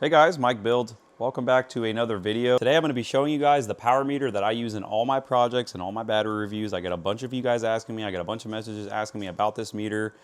Hey guys, Mike Build. Welcome back to another video. Today I'm going to be showing you guys the power meter that I use in all my projects and all my battery reviews. I get a bunch of you guys asking me, I get a bunch of messages asking me about this meter.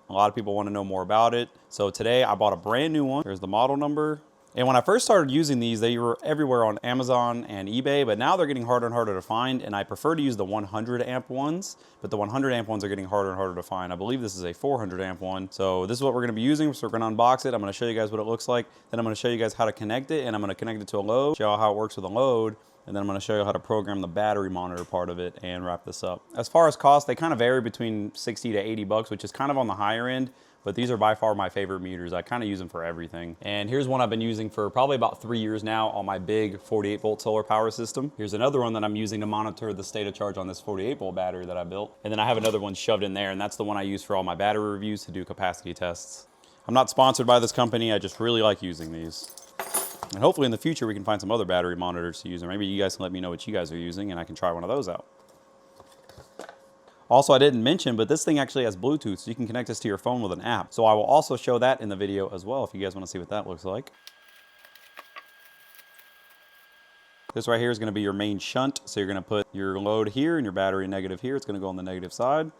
A lot of people want to know more about it. So today I bought a brand new one. There's the model number. And when I first started using these, they were everywhere on Amazon and eBay, but now they're getting harder and harder to find, and I prefer to use the 100 amp ones, but the 100 amp ones are getting harder and harder to find. I believe this is a 400 amp one. So this is what we're gonna be using, so we're gonna unbox it. I'm gonna show you guys what it looks like, then I'm gonna show you guys how to connect it, and I'm gonna connect it to a load, show how it works with a load, and then I'm gonna show you how to program the battery monitor part of it and wrap this up. As far as cost, they kind of vary between 60 to 80 bucks, which is kind of on the higher end, but these are by far my favorite meters. I kind of use them for everything. And here's one I've been using for probably about 3 years now on my big 48 volt solar power system. Here's another one that I'm using to monitor the state of charge on this 48 volt battery that I built. And then I have another one shoved in there, and that's the one I use for all my battery reviews to do capacity tests. I'm not sponsored by this company, I just really like using these. And hopefully in the future we can find some other battery monitors to use, or maybe you guys can let me know what you guys are using and I can try one of those out. Also, I didn't mention, but this thing actually has Bluetooth, so you can connect this to your phone with an app. So I will also show that in the video as well if you guys want to see what that looks like. This right here is going to be your main shunt. So you're going to put your load here and your battery negative here. It's going to go on the negative side.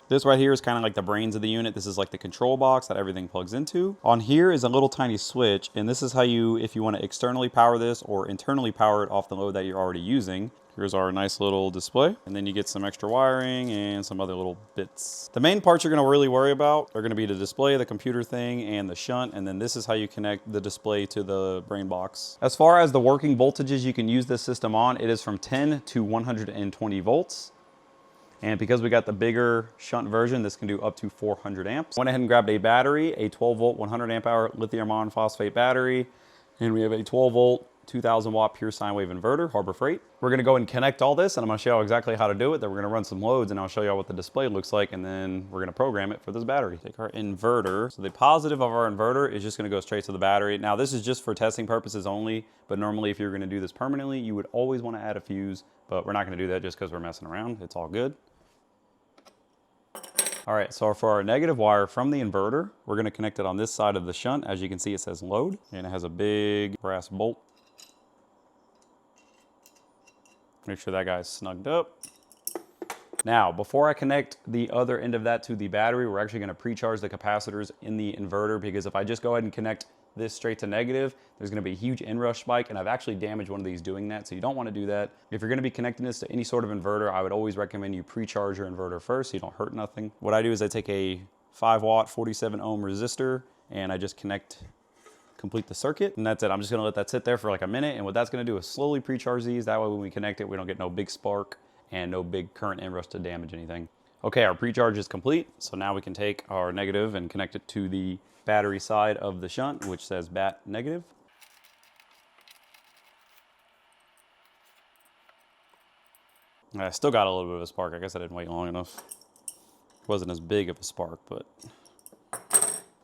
This right here is kind of like the brains of the unit. This is like the control box that everything plugs into. On here is a little tiny switch, and this is how you, if you want to externally power this or internally power it off the load that you're already using. Here's our nice little display, and then you get some extra wiring and some other little bits. The main parts you're going to really worry about are going to be the display, the computer thing, and the shunt, and then this is how you connect the display to the brain box. As far as the working voltages you can use this system on, it is from 10 to 120 volts. And because we got the bigger shunt version, this can do up to 400 amps. Went ahead and grabbed a battery, a 12 volt, 100 amp hour lithium iron phosphate battery. And we have a 12 volt, 2000 watt pure sine wave inverter, Harbor Freight. We're gonna go and connect all this, and I'm gonna show you exactly how to do it. Then we're gonna run some loads, and I'll show you what the display looks like, and then we're gonna program it for this battery. Take our inverter. So the positive of our inverter is just gonna go straight to the battery. Now this is just for testing purposes only, but normally if you're gonna do this permanently, you would always wanna add a fuse, but we're not gonna do that just because we're messing around. It's all good. All right, so for our negative wire from the inverter, we're gonna connect it on this side of the shunt. As you can see, it says load, and it has a big brass bolt. Make sure that guy's snugged up. Now, before I connect the other end of that to the battery, we're actually gonna pre-charge the capacitors in the inverter, because if I just go ahead and connect this straight to negative, there's gonna be a huge inrush spike, and I've actually damaged one of these doing that, so you don't wanna do that. If you're gonna be connecting this to any sort of inverter, I would always recommend you pre-charge your inverter first so you don't hurt nothing. What I do is I take a 5 watt, 47 ohm resistor, and I just complete the circuit, and that's it. I'm just gonna let that sit there for like a minute, and what that's gonna do is slowly pre-charge these. That way when we connect it, we don't get no big spark and no big current inrush to damage anything. Okay, our pre-charge is complete, so now we can take our negative and connect it to the battery side of the shunt, which says bat negative. I still got a little bit of a spark. I guess I didn't wait long enough. It wasn't as big of a spark, but.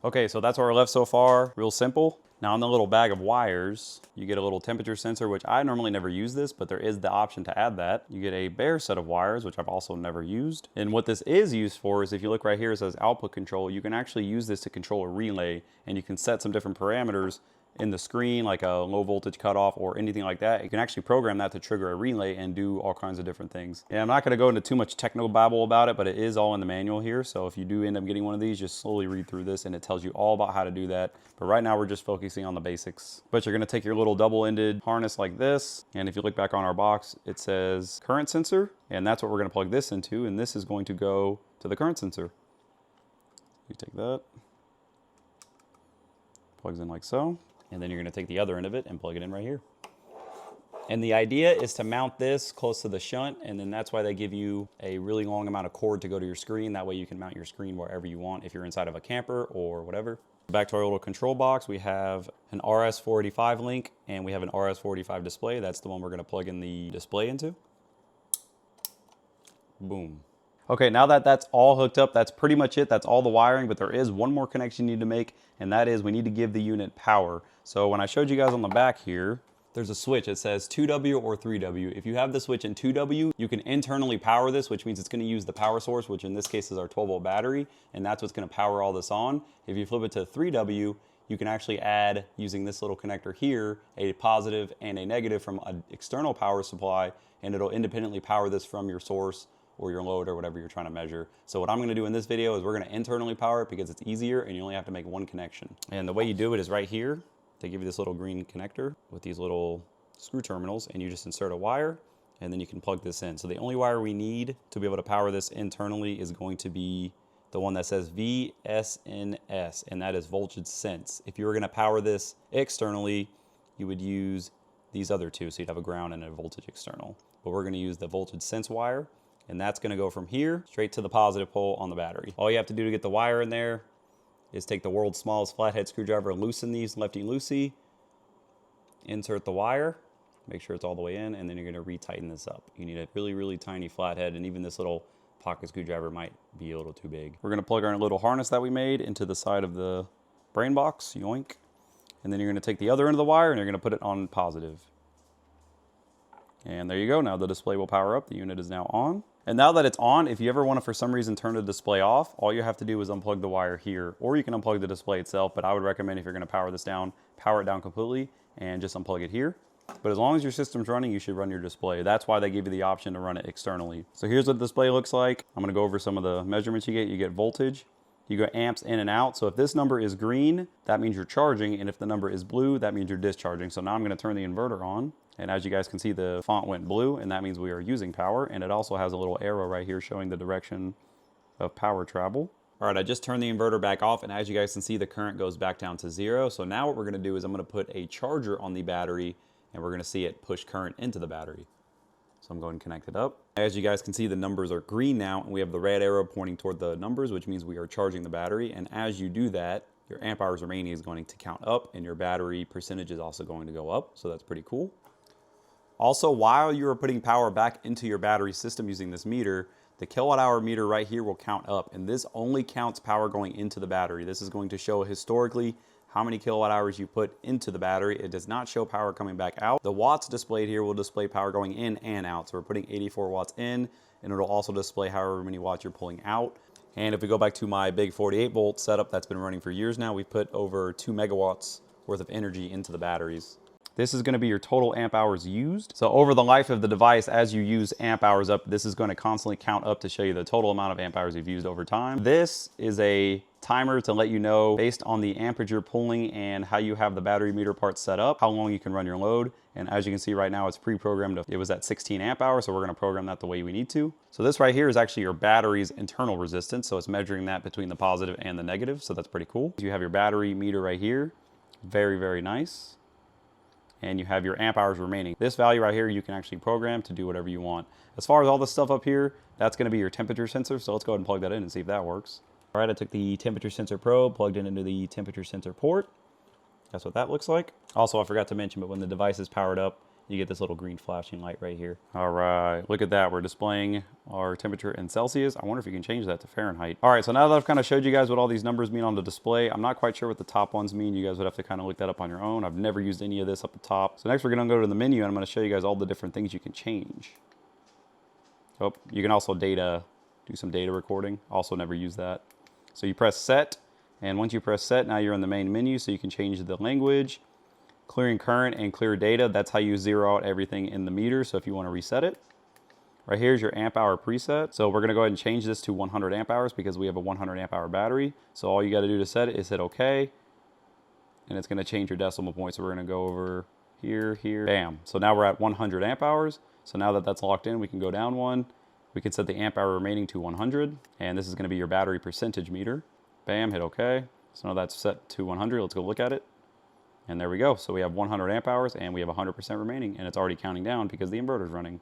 Okay, so that's where we're left so far. Real simple. Now on the little bag of wires, you get a little temperature sensor, which I normally never use this, but there is the option to add that. You get a bare set of wires, which I've also never used. And what this is used for is, if you look right here, it says output control. You can actually use this to control a relay, and you can set some different parameters in the screen, like a low voltage cutoff or anything like that. You can actually program that to trigger a relay and do all kinds of different things. And I'm not gonna go into too much technical babble about it, but it is all in the manual here. So if you do end up getting one of these, just slowly read through this and it tells you all about how to do that. But right now we're just focusing on the basics. But you're gonna take your little double-ended harness like this. And if you look back on our box, it says current sensor. And that's what we're gonna plug this into. And this is going to go to the current sensor. You take that, plugs in like so. And then you're gonna take the other end of it and plug it in right here. And the idea is to mount this close to the shunt, and then that's why they give you a really long amount of cord to go to your screen. That way you can mount your screen wherever you want if you're inside of a camper or whatever. Back to our little control box, we have an RS485 link and we have an RS485 display. That's the one we're gonna plug in the display into. Boom. Okay, now that that's all hooked up, that's pretty much it. That's all the wiring, but there is one more connection you need to make, and that is we need to give the unit power. So when I showed you guys on the back here, there's a switch that says 2W or 3W. If you have the switch in 2W, you can internally power this, which means it's going to use the power source, which in this case is our 12-volt battery, and that's what's going to power all this on. If you flip it to 3W, you can actually add, using this little connector here, a positive and a negative from an external power supply, and it'll independently power this from your source or your load or whatever you're trying to measure. So what I'm going to do in this video is we're going to internally power it because it's easier and you only have to make one connection. And the way you do it is right here. They give you this little green connector with these little screw terminals, and you just insert a wire and then you can plug this in. So the only wire we need to be able to power this internally is going to be the one that says VSNS, and that is voltage sense. If you were going to power this externally, you would use these other two. So you'd have a ground and a voltage external. But we're going to use the voltage sense wire, and that's going to go from here straight to the positive pole on the battery. All you have to do to get the wire in there is take the world's smallest flathead screwdriver and loosen these lefty-loosey, insert the wire, make sure it's all the way in, and then you're going to retighten this up. You need a really, really tiny flathead, and even this little pocket screwdriver might be a little too big. We're going to plug our little harness that we made into the side of the brain box, yoink, and then you're going to take the other end of the wire and you're going to put it on positive. And there you go. Now the display will power up. The unit is now on. And now that it's on, if you ever want to, for some reason, turn the display off, all you have to do is unplug the wire here, or you can unplug the display itself, but I would recommend if you're going to power this down, power it down completely and just unplug it here. But as long as your system's running, you should run your display. That's why they give you the option to run it externally. So here's what the display looks like. I'm going to go over some of the measurements you get. You get voltage, you get amps in and out. So if this number is green, that means you're charging, and if the number is blue, that means you're discharging. So now I'm going to turn the inverter on. And as you guys can see, the font went blue, and that means we are using power. And it also has a little arrow right here showing the direction of power travel. All right, I just turned the inverter back off, and as you guys can see, the current goes back down to 0. So now what we're gonna do is I'm gonna put a charger on the battery, and we're gonna see it push current into the battery. So I'm going to connect it up. As you guys can see, the numbers are green now, and we have the red arrow pointing toward the numbers, which means we are charging the battery. And as you do that, your amp hours remaining is going to count up, and your battery percentage is also going to go up. So that's pretty cool. Also, while you are putting power back into your battery system using this meter, the kilowatt hour meter right here will count up, and this only counts power going into the battery. This is going to show historically how many kilowatt hours you put into the battery. It does not show power coming back out. The watts displayed here will display power going in and out. So we're putting 84 watts in, and it'll also display however many watts you're pulling out. And if we go back to my big 48 volt setup that's been running for years now, we've put over 2 megawatts worth of energy into the batteries. This is going to be your total amp hours used. So over the life of the device, as you use amp hours up, this is going to constantly count up to show you the total amount of amp hours you've used over time. This is a timer to let you know, based on the amperage you're pulling and how you have the battery meter part set up, how long you can run your load. And as you can see right now, it's pre-programmed. It was at 16 amp hours, so we're going to program that the way we need to. So this right here is actually your battery's internal resistance. So it's measuring that between the positive and the negative. So that's pretty cool. You have your battery meter right here. Very, very nice. And you have your amp hours remaining. This value right here, you can actually program to do whatever you want. As far as all this stuff up here, that's going to be your temperature sensor. So let's go ahead and plug that in and see if that works. All right, I took the temperature sensor probe, plugged it into the temperature sensor port. That's what that looks like. Also, I forgot to mention, but when the device is powered up, you get this little green flashing light right here. All right, look at that. We're displaying our temperature in Celsius. I wonder if you can change that to Fahrenheit. All right, so now that I've kind of showed you guys what all these numbers mean on the display, I'm not quite sure what the top ones mean. You guys would have to kind of look that up on your own. I've never used any of this up the top. So next we're gonna go to the menu, and I'm gonna show you guys all the different things you can change. Oh, you can also do some data recording. Also never use that. So you press set, and once you press set, now you're in the main menu, so you can change the language. Clearing current and clear data, that's how you zero out everything in the meter. So if you want to reset it, right here's your amp hour preset. So we're going to go ahead and change this to 100 amp hours because we have a 100 amp hour battery. So all you got to do to set it is hit OK, and it's going to change your decimal point. So we're going to go over here, bam. So now we're at 100 amp hours. So now that that's locked in, we can go down one. We can set the amp hour remaining to 100, and this is going to be your battery percentage meter. Bam, hit OK. So now that's set to 100. Let's go look at it. And there we go. So we have 100 amp hours and we have 100% remaining, and it's already counting down because the inverter is running.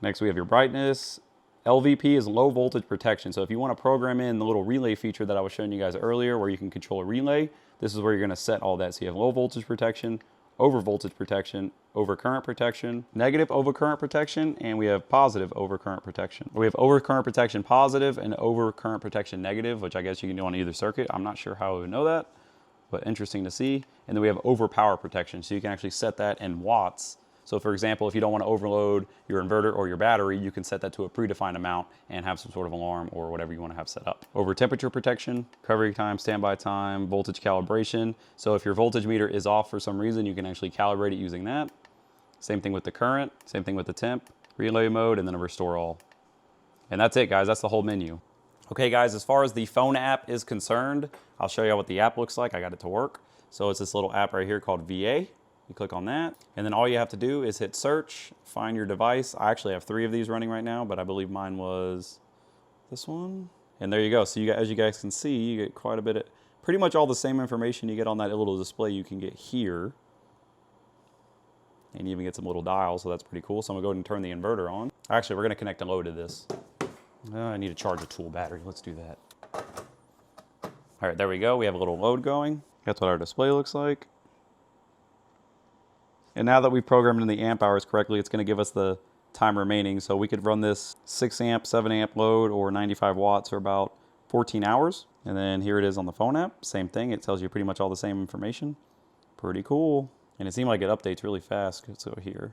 Next, we have your brightness. LVP is low voltage protection. So if you want to program in the little relay feature that I was showing you guys earlier where you can control a relay, this is where you're going to set all that. So you have low voltage protection, over voltage protection, over current protection, negative over current protection, and we have positive over current protection. We have over current protection positive and over current protection negative, which I guess you can do on either circuit. I'm not sure how I would know that, but interesting to see. And then we have overpower protection. So you can actually set that in watts. So for example, if you don't want to overload your inverter or your battery, you can set that to a predefined amount and have some sort of alarm or whatever you want to have set up. Over temperature protection, recovery time, standby time, voltage calibration. So if your voltage meter is off for some reason, you can actually calibrate it using that. Same thing with the current, same thing with the temp, relay mode, and then a restore all. And that's it, guys. That's the whole menu. Okay, guys, as far as the phone app is concerned, I'll show you what the app looks like. I got it to work. So it's this little app right here called VA. You click on that, and then all you have to do is hit search, find your device. I actually have 3 of these running right now, but I believe mine was this one. And there you go. So as you guys can see, you get quite a bit of, pretty much all the same information you get on that little display you can get here. And you even get some little dials, so that's pretty cool. So I'm gonna go ahead and turn the inverter on. Actually, we're gonna connect a load to this. I need to charge a tool battery. Let's do that. All right, there we go. We have a little load going. That's what our display looks like. And now that we've programmed in the amp hours correctly, it's going to give us the time remaining. So we could run this 6 amp, 7 amp load or 95 watts for about 14 hours. And then here it is on the phone app. Same thing. It tells you pretty much all the same information. Pretty cool. And it seemed like it updates really fast. So here.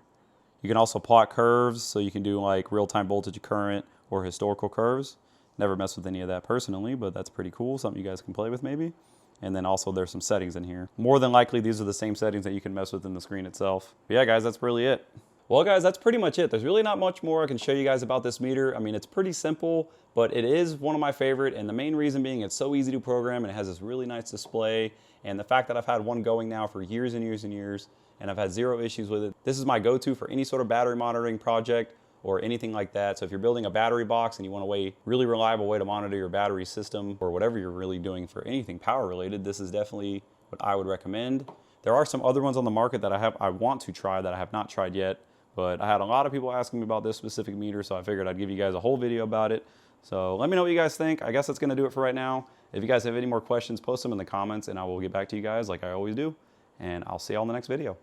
You can also plot curves. So you can do like real-time voltage, current, or historical curves. Never messed with any of that personally, but that's pretty cool. Something you guys can play with maybe. And then also there's some settings in here. More than likely, these are the same settings that you can mess with in the screen itself. But yeah, guys, that's really it. Well, guys, that's pretty much it. There's really not much more I can show you guys about this meter. I mean, it's pretty simple, but it is one of my favorite. And the main reason being it's so easy to program and it has this really nice display. And the fact that I've had one going now for years and years and years, and I've had 0 issues with it. This is my go-to for any sort of battery monitoring project or anything like that. So if you're building a battery box and you want a really reliable way to monitor your battery system or whatever you're really doing for anything power related, this is definitely what I would recommend. There are some other ones on the market that I want to try that I have not tried yet, but I had a lot of people asking me about this specific meter, so I figured I'd give you guys a whole video about it. So let me know what you guys think. I guess that's gonna do it for right now. If you guys have any more questions, post them in the comments and I will get back to you guys like I always do. And I'll see you all in the next video.